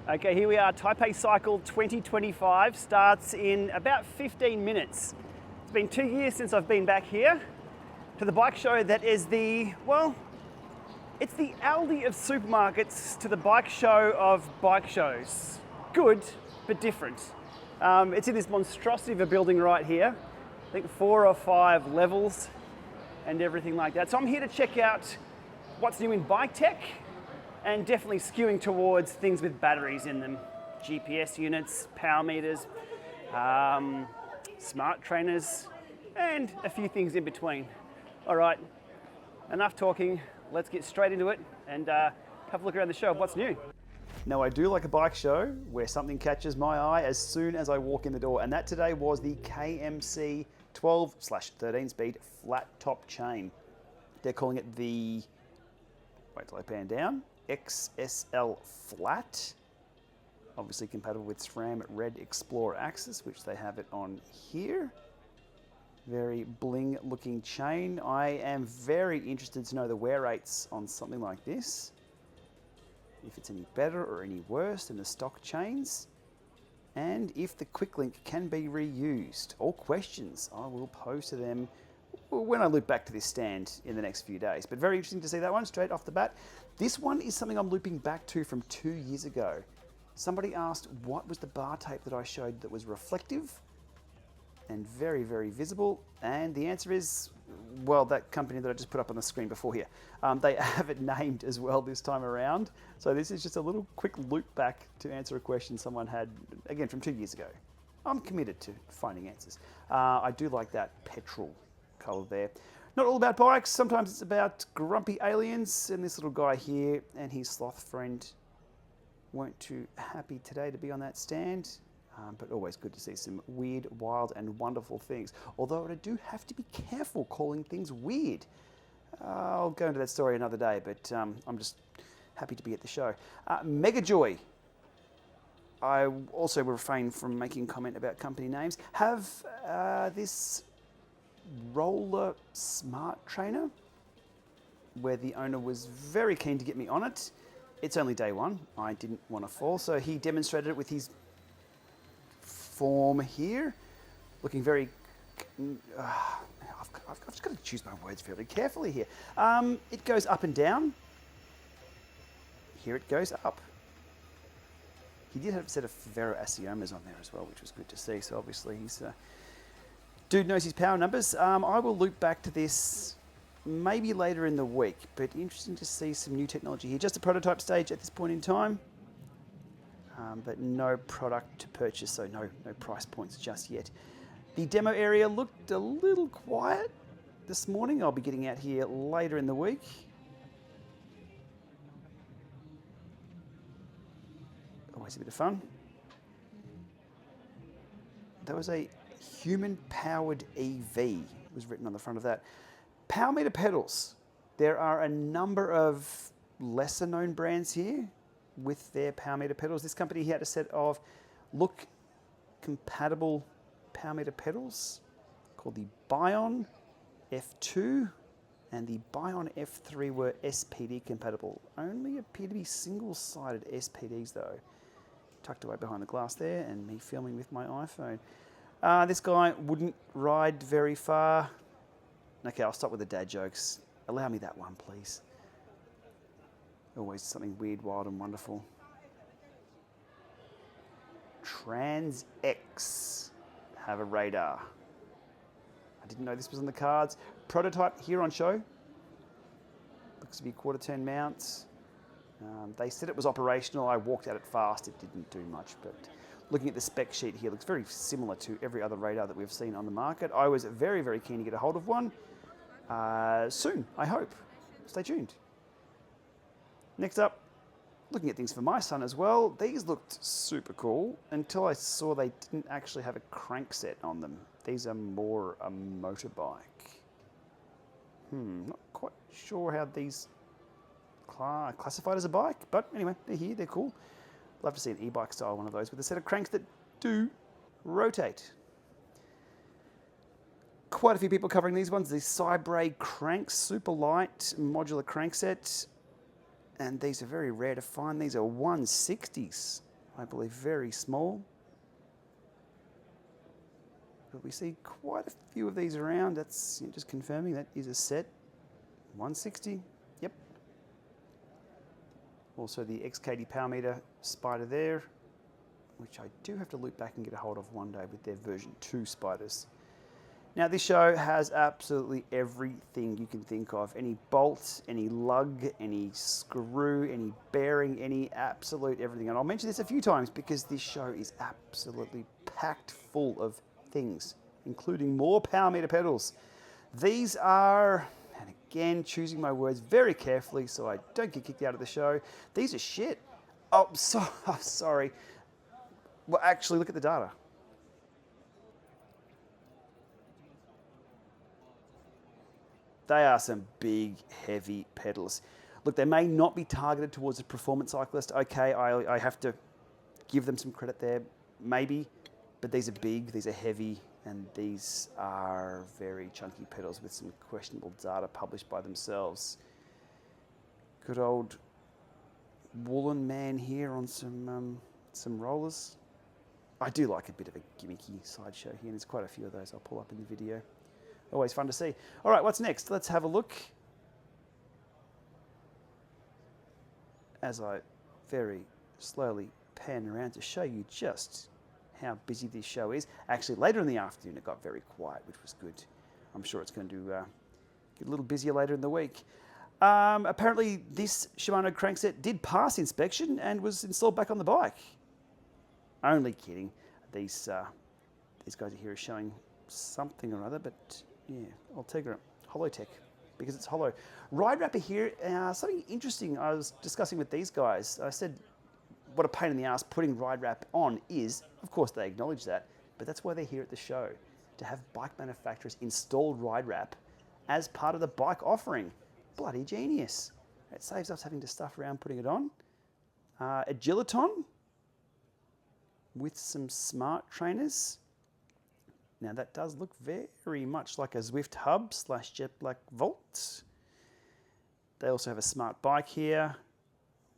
Okay, here we are, Taipei Cycle 2025 starts in about 15 minutes. It's been 2 years since I've been back here to the bike show that is the, well, it's the Aldi of supermarkets to the bike show of bike shows. Good, but different. It's in this monstrosity of a building right here. I think 4 or 5 levels and everything like that. So I'm here to check out what's new in bike tech, and definitely skewing towards things with batteries in them. GPS units, power meters, smart trainers, and a few things in between. All right, enough talking. Let's get straight into it and have a look around the show of what's new. Now, I do like a bike show where something catches my eye as soon as I walk in the door, and that today was the KMC 12/13 speed flat top chain. They're calling it the, wait till I pan down, XSL Flat, obviously compatible with SRAM Red Explorer axis, which they have it on here. Very bling looking chain. I am very interested to know the wear rates on something like this, if it's any better or any worse than the stock chains, and if the quick link can be reused. All questions I will pose to them when I loop back to this stand in the next few days. But very interesting to see that one straight off the bat. This one is something I'm looping back to from 2 years ago. Somebody asked what was the bar tape that I showed that was reflective and very, very visible. And the answer is, well, that company that I just put up on the screen before here. They have it named as well this time around. So this is just a little quick loop back to answer a question someone had, again, from 2 years ago. I'm committed to finding answers. I do like that petrol colour there. Not all about bikes, sometimes it's about grumpy aliens, and this little guy here and his sloth friend weren't too happy today to be on that stand, but always good to see some weird, wild and wonderful things. Although I do have to be careful calling things weird. I'll go into that story another day, but I'm just happy to be at the show. MegaJoy, I also refrain from making comment about company names, have this roller smart trainer where the owner was very keen to get me on it. It's only day one. I didn't want to fall, so he demonstrated it with his form here, looking very I've just got to choose my words fairly carefully here. It goes up and down. Here it goes up. He did have a set of ferroaciomas on there as well, which was good to see. So obviously he's dude knows his power numbers. I will loop back to this maybe later in the week, but interesting to see some new technology here. Just a prototype stage at this point in time, but no product to purchase, so no price points just yet. The demo area looked a little quiet this morning. I'll be getting out here later in the week. Always a bit of fun. There was a human-powered EV was written on the front of that. Power meter pedals. There are a number of lesser-known brands here with their power meter pedals. This company here had a set of look-compatible power meter pedals called the Bion F2 and the Bion F3 were SPD compatible. Only appear to be single-sided SPDs though. Tucked away behind the glass there, and me filming with my iPhone. This guy wouldn't ride very far. Okay, I'll stop with the dad jokes. Allow me that one, please. Always something weird, wild, and wonderful. TranzX have a radar. I didn't know this was on the cards. Prototype here on show. Looks to be quarter-turn mounts. They said it was operational. I walked at it fast. It didn't do much, but looking at the spec sheet here, looks very similar to every other radar that we've seen on the market. I was very, very keen to get a hold of one. Soon, I hope. Stay tuned. Next up, looking at things for my son as well. These looked super cool until I saw they didn't actually have a crankset on them. These are more a motorbike. Not quite sure how these are classified as a bike, but anyway, they're here, they're cool. Love to see an e-bike style one of those with a set of cranks that do rotate. Quite a few people covering these ones. The Cybrei cranks, super light modular crankset, and these are very rare to find. These are 160s I believe very small. But we see quite a few of these around. That's just confirming that is a set 160. Yep. Also the XKD power meter spider there, which I do have to loop back and get a hold of one day with their version 2 spiders. Now this show has absolutely everything you can think of. Any bolt, any lug, any screw, any bearing, any absolute everything. And I'll mention this a few times because this show is absolutely packed full of things, including more power meter pedals. These are, and again, choosing my words very carefully so I don't get kicked out of the show. These are shit. Oh, sorry. Well, actually, look at the data. They are some big, heavy pedals. Look, they may not be targeted towards a performance cyclist. Okay, I have to give them some credit there, maybe. But these are big, these are heavy, and these are very chunky pedals with some questionable data published by themselves. Good old Wollen man here on some rollers. I do like a bit of a gimmicky sideshow here, and there's quite a few of those I'll pull up in the video. Always fun to see. All right, what's next? Let's have a look. As I very slowly pan around to show you just how busy this show is. Actually, later in the afternoon, it got very quiet, which was good. I'm sure it's going to get a little busier later in the week. Apparently, this Shimano crankset did pass inspection and was installed back on the bike. Only kidding. These guys here are showing something or other, but yeah, Ultegra Holotech, because it's hollow. RideWrap here, something interesting I was discussing with these guys. I said, what a pain in the ass putting RideWrap on is. Of course, they acknowledge that, but that's why they're here at the show, to have bike manufacturers install RideWrap as part of the bike offering. Bloody genius. It saves us having to stuff around putting it on. Agiliton with some smart trainers. Now that does look very much like a Zwift hub / Jet Black Volt. They also have a smart bike here.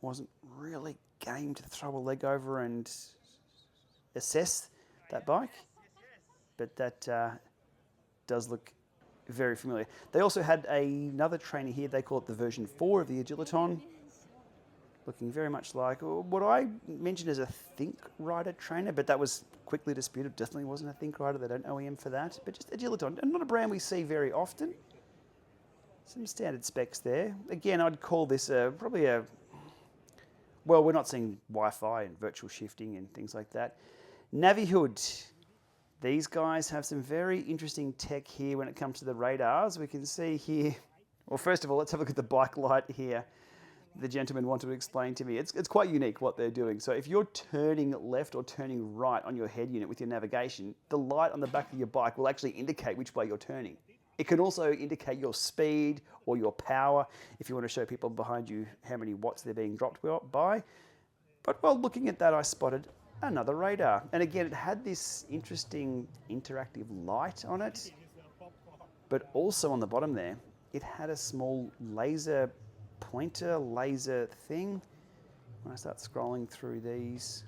Wasn't really game to throw a leg over and assess that bike, but that does look very familiar. They also had another trainer here. They call it the version 4 of the Agiliton, looking very much like what I mentioned as a Think Rider trainer, but that was quickly disputed. Definitely wasn't a Think Rider. They don't OEM for that, but just Agiliton, and not a brand we see very often. Some standard specs there. Again, I'd call this probably a, well, we're not seeing Wi-Fi and virtual shifting and things like that. Navihood. These guys have some very interesting tech here when it comes to the radars. We can see here, well, first of all, let's have a look at the bike light here. The gentleman wanted to explain to me. It's quite unique what they're doing. So if you're turning left or turning right on your head unit with your navigation, the light on the back of your bike will actually indicate which way you're turning. It can also indicate your speed or your power if you want to show people behind you how many watts they're being dropped by. But while looking at that, I spotted another radar. And again, it had this interesting interactive light on it, but also on the bottom there, it had a small laser pointer, laser thing. When I start scrolling through these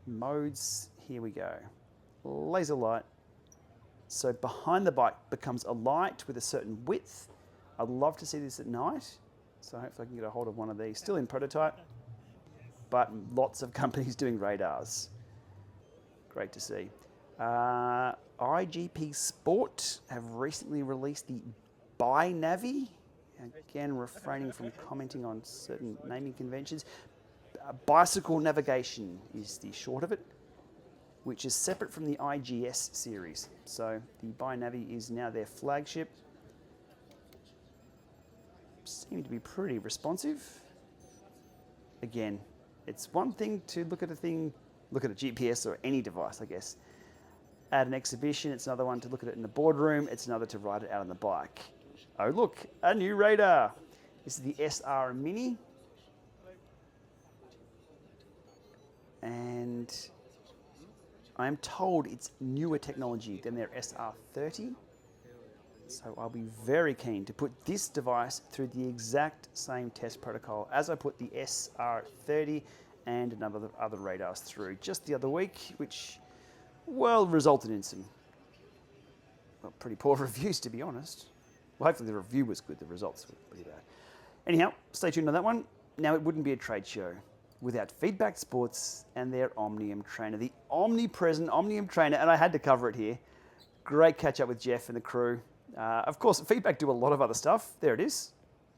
modes, here we go. Laser light. So behind the bike becomes a light with a certain width. I'd love to see this at night. So hopefully I can get a hold of one of these. Still in prototype, but lots of companies doing radars. Great to see. iGPSport have recently released the BiNavi. Again, refraining from commenting on certain naming conventions. Bicycle navigation is the short of it, which is separate from the IGS series. So the BiNavi is now their flagship. Seem to be pretty responsive. Again, it's one thing to look at a thing, look at a GPS or any device, I guess. At an exhibition, it's another one to look at it in the boardroom. It's another to ride it out on the bike. Oh look, a new radar. This is the SR Mini. And I am told it's newer technology than their SR30. So I'll be very keen to put this device through the exact same test protocol as I put the SR30 and a number of other radars through just the other week, which, well, resulted in some pretty poor reviews, to be honest. Well, hopefully the review was good, the results were pretty bad. Anyhow, stay tuned on that one. Now, it wouldn't be a trade show without Feedback Sports and their Omnium trainer, the omnipresent Omnium trainer, and I had to cover it here. Great catch up with Jeff and the crew. Of course, Feedback do a lot of other stuff. There it is.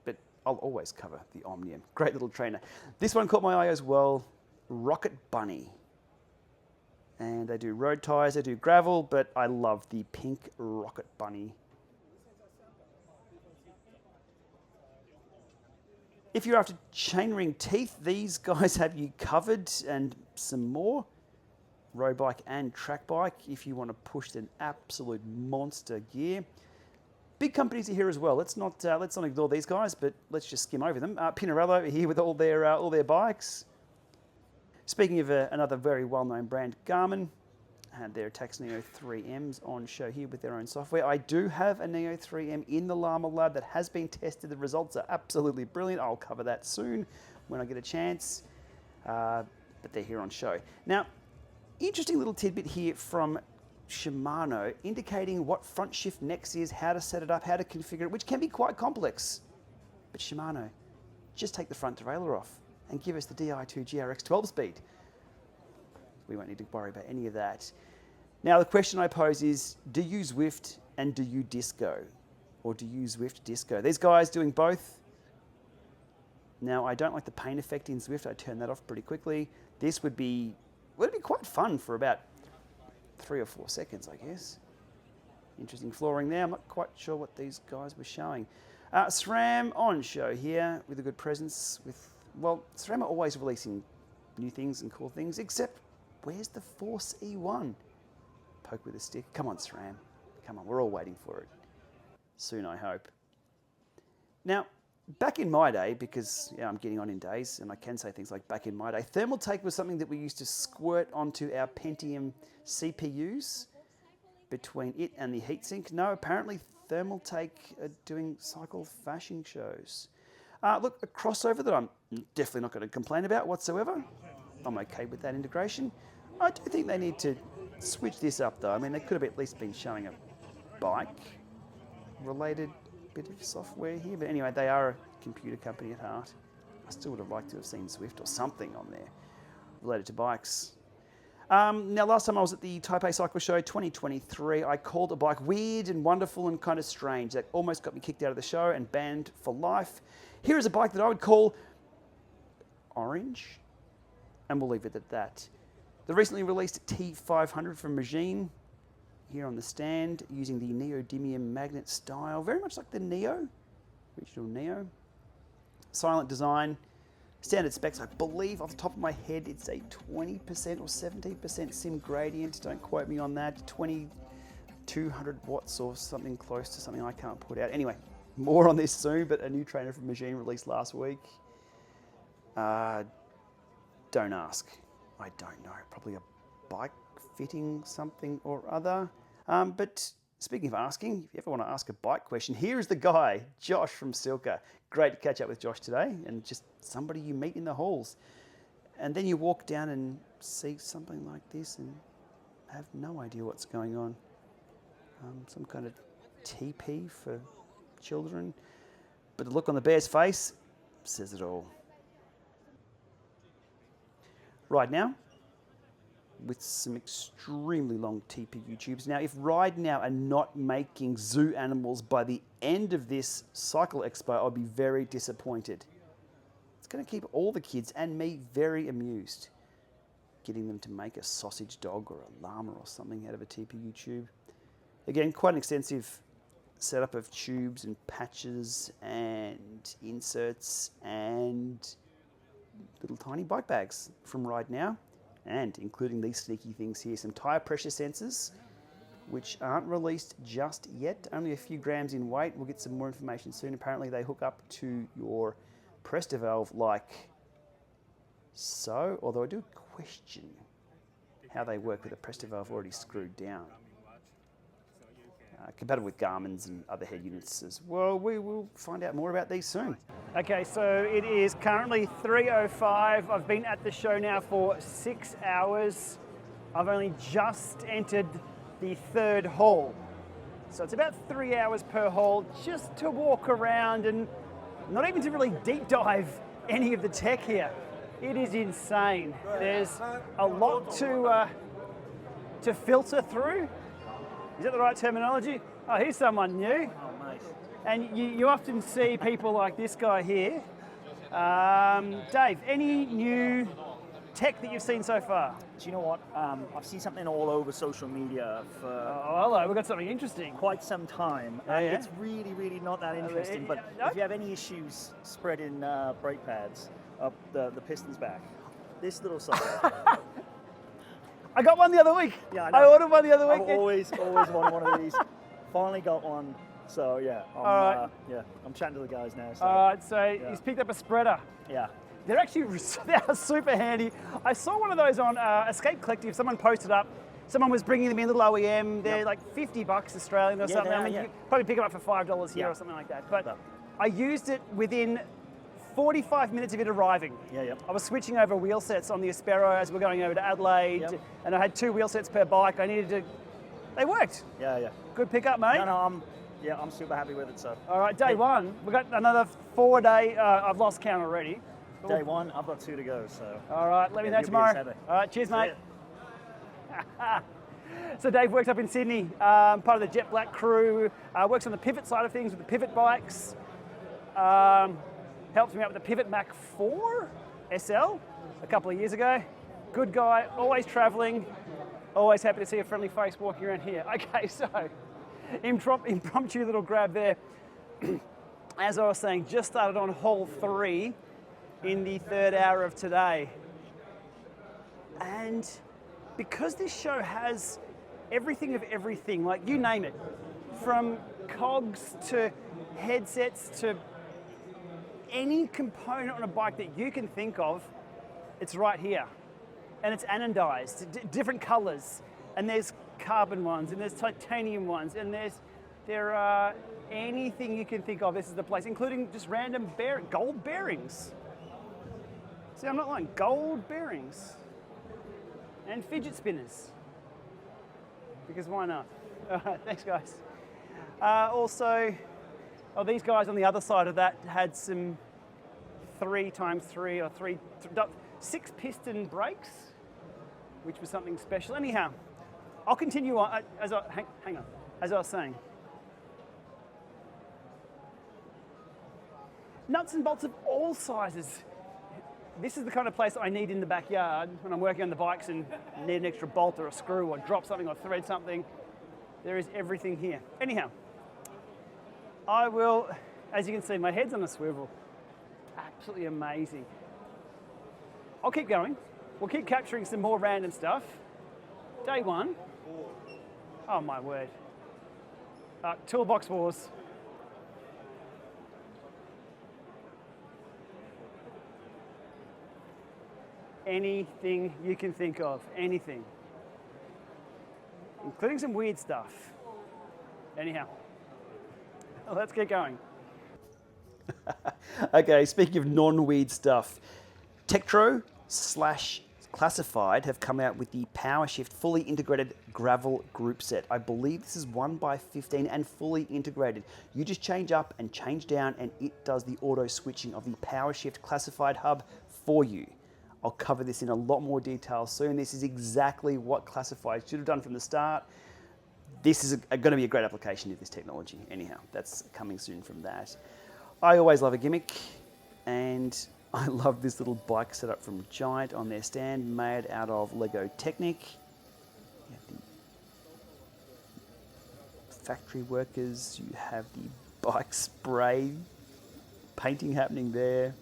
But I'll always cover the Omnium. Great little trainer. This one caught my eye as well. Rocket Bunny. And they do road tires, they do gravel, but I love the pink Rocket Bunny. If you're after chainring teeth, these guys have you covered, and some more. Road bike and track bike if you want to push an absolute monster gear. Big companies are here as well. Let's not ignore these guys, but let's just skim over them. Pinarello are here with all their bikes. Speaking of another very well-known brand, Garmin had their Tax Neo 3Ms on show here with their own software. I do have a Neo 3M in the Llama Lab that has been tested. The results are absolutely brilliant. I'll cover that soon when I get a chance, but they're here on show. Now, interesting little tidbit here from Shimano indicating what front shift next is, how to set it up, how to configure it, which can be quite complex. But Shimano, just take the front derailleur off and give us the Di2 GRX 12-speed. We won't need to worry about any of that. Now, the question I pose is, do you Zwift and do you Disco? Or do you Zwift Disco? These guys doing both. Now, I don't like the paint effect in Zwift. I turn that off pretty quickly. This would be quite fun for about 3 or 4 seconds, I guess. Interesting flooring there. I'm not quite sure what these guys were showing. SRAM on show here with a good presence. Well, SRAM are always releasing new things and cool things, except where's the Force E1? Poke with a stick. Come on, SRAM. Come on, we're all waiting for it. Soon, I hope. Now, back in my day, because I'm getting on in days, and I can say things like back in my day, Thermaltake was something that we used to squirt onto our Pentium CPUs between it and the heatsink. No, apparently Thermaltake are doing cycle fashion shows. Look, a crossover that I'm definitely not going to complain about whatsoever. I'm okay with that integration. I do think they need to switch this up, though. I mean, they could have at least been showing a bike-related bit of software here. But anyway, they are a computer company at heart. I still would have liked to have seen Zwift or something on there related to bikes. Now, last time I was at the Taipei Cycle Show 2023, I called a bike weird and wonderful and kind of strange. That almost got me kicked out of the show and banned for life. Here is a bike that I would call orange, and we'll leave it at that. The recently released T500 from Magene, here on the stand, using the neodymium magnet style, very much like the Neo, original Neo. Silent design, standard specs, I believe off the top of my head it's a 20% or 17% sim gradient, don't quote me on that, 2200 watts or something close to something I can't put out. Anyway, more on this soon, but a new trainer from Magene released last week. Don't ask. I don't know. Probably a bike fitting something or other. But speaking of asking, if you ever want to ask a bike question, here is the guy, Josh from Silka. Great to catch up with Josh today, and just somebody you meet in the halls. And then you walk down and see something like this and have no idea what's going on. Some kind of TP for children. But the look on the bear's face says it all. Right now, with some extremely long TPU tubes. Now, if RideNow are not making zoo animals by the end of this Cycle Expo, I'll be very disappointed. It's going to keep all the kids and me very amused, getting them to make a sausage dog or a llama or something out of a TPU tube. Again, quite an extensive setup of tubes and patches and inserts and little tiny bike bags from RideNow. And including these sneaky things here, some tyre pressure sensors, which aren't released just yet, only a few grams in weight. We'll get some more information soon. Apparently they hook up to your Presta valve like so, although I do question how they work with a Presta valve already screwed down. compatible with Garmin's and other head units as well. We will find out more about these soon. Okay, so it is currently 3:05. I've been at the show now for 6 hours. I've only just entered the third hall. So it's about 3 hours per hall just to walk around and not even to really deep dive any of the tech here. It is insane. There's a lot to filter through. Is that the right terminology? Oh, here's someone new. Oh, mate. And you often see people like this guy here. Dave, any new tech that you've seen so far? Do you know what? I've seen something all over social media for Oh, hello, we've got something interesting. quite some time. Yeah, yeah. It's really, really not that interesting. But if you have any issues spreading brake pads up the piston's back, this little sucker. I got one the other week. Yeah, I ordered one the other week. I've always wanted one of these. Finally got one. So yeah, I'm chatting to the guys now. So, All right, so he's picked up a spreader. yeah. They're actually they are super handy. I saw one of those on Escape Collective. Someone posted up. Someone was bringing them in, little OEM. They're like $50 Australian or something. they are, I mean, yeah. you could probably pick them up for $5 here or something like that. But I used it within 45 minutes of it arriving. Yeah. I was switching over wheel sets on the Aspero as we were going over to Adelaide, and I had 2 wheel sets per bike. I needed to. They worked. Yeah. Good pickup, mate. No, I'm super happy with it. So. All right, day one. We've got another 4-day. I've lost count already. Day one, I've got 2 to go. So. All right, let me know you'll be tomorrow. excited. All right, cheers, See mate. ya. So Dave works up in Sydney, part of the Jet Black crew, works on the pivot side of things with the pivot bikes, helped me out with the Pivot Mac 4 SL a couple of years ago. Good guy, always traveling, always happy to see a friendly face walking around here. Okay, so impromptu little grab there. As I was saying, just started on hall 3 in the 3rd hour of today. And because this show has everything of everything, like you name it, from cogs to headsets to any component on a bike that you can think of, it's right here. And it's anodized, different colors. And there's carbon ones, and there's titanium ones, and there are anything you can think of. This is the place, including just random gold bearings. See, I'm not lying, gold bearings. And fidget spinners. Because why not? All right, thanks guys. Also, these guys on the other side of that had some 3x3 or 6 piston brakes, which was something special. Anyhow, I'll continue on, hang on, as I was saying. Nuts and bolts of all sizes. This is the kind of place I need in the backyard when I'm working on the bikes and need an extra bolt or a screw or drop something or thread something. There is everything here. Anyhow, I will, as you can see, my head's on a swivel. Absolutely amazing. I'll keep going. We'll keep capturing some more random stuff. Day one. Oh my word. Toolbox Wars. Anything you can think of, anything. Including some weird stuff. Anyhow, let's get going. Okay, speaking of non-weird stuff, Tektro / Classified have come out with the PowerShift fully integrated gravel group set. I believe this is 1x15 and fully integrated. You just change up and change down and it does the auto switching of the PowerShift Classified hub for you. I'll cover this in a lot more detail soon. This is exactly what Classified should have done from the start. This is going to be a great application of this technology. Anyhow, that's coming soon from that. I always love a gimmick, and I love this little bike setup from Giant on their stand, made out of Lego Technic. You have the factory workers, you have the bike spray painting happening there.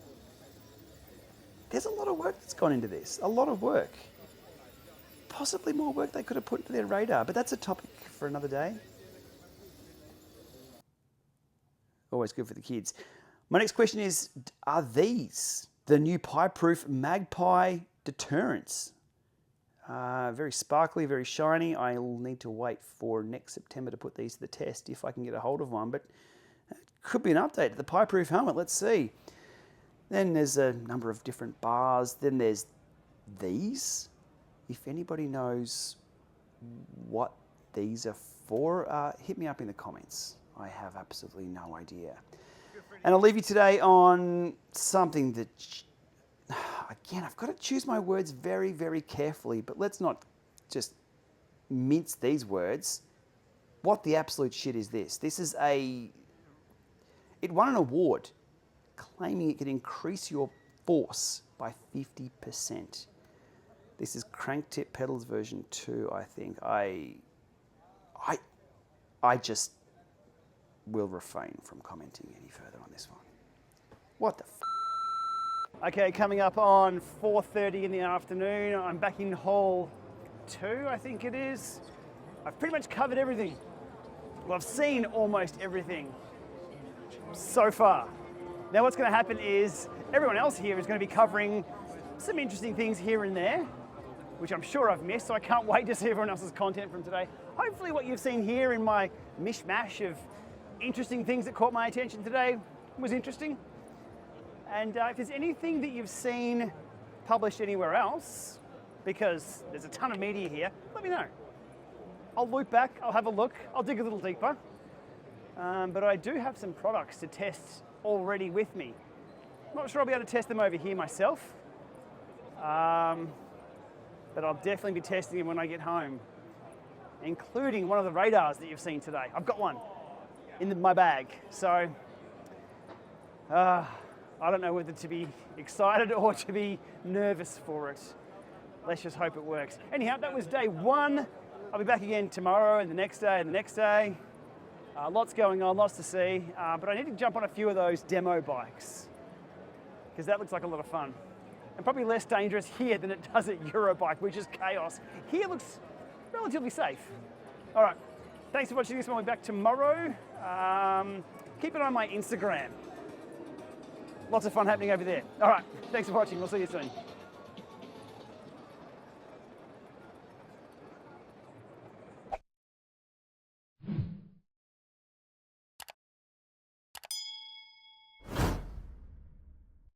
There's a lot of work that's gone into this, a lot of work. Possibly more work they could have put into their radar, but that's a topic for another day. Always good for the kids. My next question is, are these the new pie-proof Magpie deterrents? Very sparkly, very shiny. I'll need to wait for next September to put these to the test if I can get a hold of one, but it could be an update to the pie-proof helmet. Let's see. Then there's a number of different bars. Then there's these. If anybody knows what these are for, hit me up in the comments. I have absolutely no idea. And I'll leave you today on something that, again, I've got to choose my words very, very carefully, but let's not just mince these words. What the absolute shit is this? This is it won an award claiming it could increase your force by 50%. This is Crank Tip Pedals version 2, I think. I just will refrain from commenting any further on this one. What the f? Okay, coming up on 4:30 in the afternoon. I'm back in hole 2, I think it is. I've pretty much covered everything. Well, I've seen almost everything so far. Now what's going to happen is everyone else here is going to be covering some interesting things here and there, which I'm sure I've missed, so I can't wait to see everyone else's content from today. Hopefully what you've seen here in my mishmash of interesting things that caught my attention today was interesting. And if there's anything that you've seen published anywhere else, because there's a ton of media here, let me know. I'll loop back, I'll have a look, I'll dig a little deeper. But I do have some products to test already with me. I'm not sure I'll be able to test them over here myself, but I'll definitely be testing them when I get home, including one of the radars that you've seen today. I've got one in my bag, so I don't know whether to be excited or to be nervous for it. Let's just hope it works. Anyhow, that was day 1. I'll be back again tomorrow and the next day and the next day. Lots going on, lots to see, but I need to jump on a few of those demo bikes because that looks like a lot of fun. And probably less dangerous here than it does at Eurobike, which is chaos. Here looks relatively safe. All right, thanks for watching this one. I'll be back tomorrow. Keep an eye on my Instagram. Lots of fun happening over there. All right, thanks for watching. We'll see you soon.